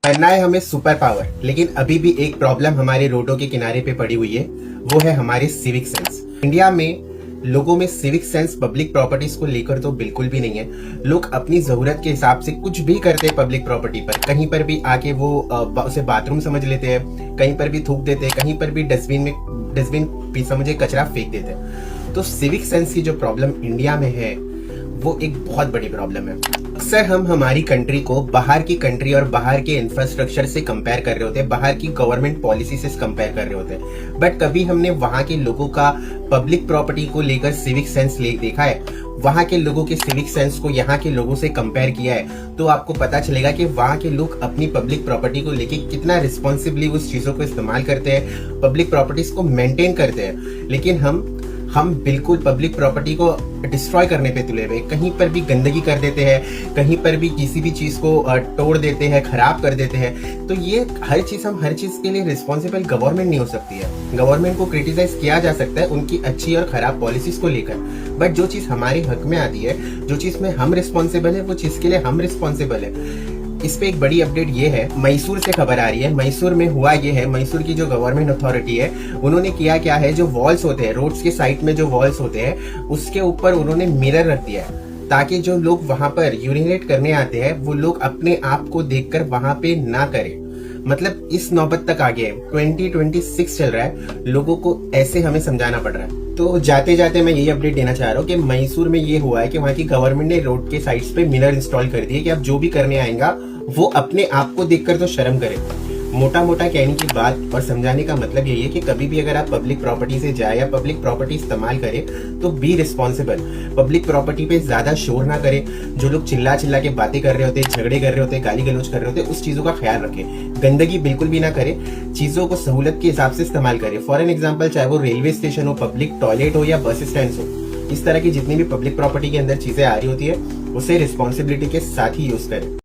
बनना है हमें सुपर पावर, लेकिन अभी भी एक प्रॉब्लम हमारे रोडों के किनारे पे पड़ी हुई है, वो है हमारे सिविक सेंस। इंडिया में लोगों में सिविक सेंस पब्लिक प्रॉपर्टीज को लेकर तो बिल्कुल भी नहीं है। लोग अपनी जरूरत के हिसाब से कुछ भी करते हैं पब्लिक प्रॉपर्टी पर। कहीं पर भी आके वो उसे बाथरूम समझ लेते हैं, कहीं पर भी थूक देते हैं, कहीं पर भी डस्टबिन भी समझे कचरा फेंक देते हैं। तो सिविक सेंस की जो प्रॉब्लम इंडिया में है वो एक बहुत बड़ी प्रॉब्लम है। अक्सर हम हमारी कंट्री को बाहर की कंट्री और बाहर के इंफ्रास्ट्रक्चर से कंपेयर कर रहे होते हैं, बाहर की गवर्नमेंट पॉलिसी से कंपेयर कर रहे होते हैं, बट कभी हमने वहां के लोगों का पब्लिक प्रॉपर्टी को लेकर सिविक सेंस देखा है, वहां के लोगों के सिविक सेंस को यहाँ के लोगों से कंपेयर किया है, तो आपको पता चलेगा कि वहां के लोग अपनी पब्लिक प्रॉपर्टी को लेकर कितना रिस्पॉन्सिबली उस चीजों को इस्तेमाल करते हैं, पब्लिक प्रॉपर्टीज को मेंटेन करते हैं। लेकिन हम बिल्कुल पब्लिक प्रॉपर्टी को डिस्ट्रॉय करने पे तुले हुए, कहीं पर भी गंदगी कर देते हैं, कहीं पर भी किसी भी चीज को तोड़ देते हैं, खराब कर देते हैं। तो ये हर चीज के लिए रिस्पॉन्सिबल गवर्नमेंट नहीं हो सकती है। गवर्नमेंट को क्रिटिसाइज किया जा सकता है उनकी अच्छी और खराब पॉलिसीज को लेकर, बट जो चीज हमारे हक में आती है, जो चीज में हम रिस्पॉन्सिबल है, वो चीज के लिए हम रिस्पॉन्सिबल है। इस पे एक बड़ी अपडेट ये है, मैसूर से खबर आ रही है। मैसूर में हुआ ये है, मैसूर की जो गवर्नमेंट अथॉरिटी है उन्होंने किया क्या है, जो वॉल्स होते हैं रोड्स के साइड में, जो वॉल्स होते हैं उसके ऊपर उन्होंने मिरर रख दिया है, ताकि जो लोग वहां पर यूरिनेट करने आते हैं वो लोग अपने आप को देखकर वहां पे ना करें। मतलब इस नौबत तक आ गए, 2026 चल रहा है, लोगों को ऐसे हमें समझाना पड़ रहा है। तो जाते जाते मैं यही अपडेट देना चाह रहा हूँ कि मैसूर में ये हुआ है कि वहां की गवर्नमेंट ने रोड के साइड्स पे मिरर इंस्टॉल कर दिए कि अब जो भी करने आएगा वो अपने आप को देखकर तो शर्म करे। मोटा मोटा कहने की बात और समझाने का मतलब यही है कि कभी भी अगर आप पब्लिक प्रॉपर्टी से जाए या पब्लिक प्रॉपर्टी इस्तेमाल करें तो बी रिस्पॉन्सिबल। पब्लिक प्रॉपर्टी पे ज्यादा शोर ना करें। जो लोग चिल्ला चिल्ला के बातें कर रहे होते हैं, झगड़े कर रहे होते हैं, गाली गलौज कर रहे होते हैं, उस चीजों का ख्याल रखें। गंदगी बिल्कुल भी ना करें, चीजों को सहूलत के हिसाब से इस्तेमाल करें। फॉर एन एग्जाम्पल, चाहे वो रेलवे स्टेशन हो, पब्लिक टॉयलेट हो या बस स्टैंड हो, इस तरह की जितनी भी पब्लिक प्रॉपर्टी के अंदर चीजें आ रही होती है उसे रिस्पॉन्सिबिलिटी के साथ ही यूज करें।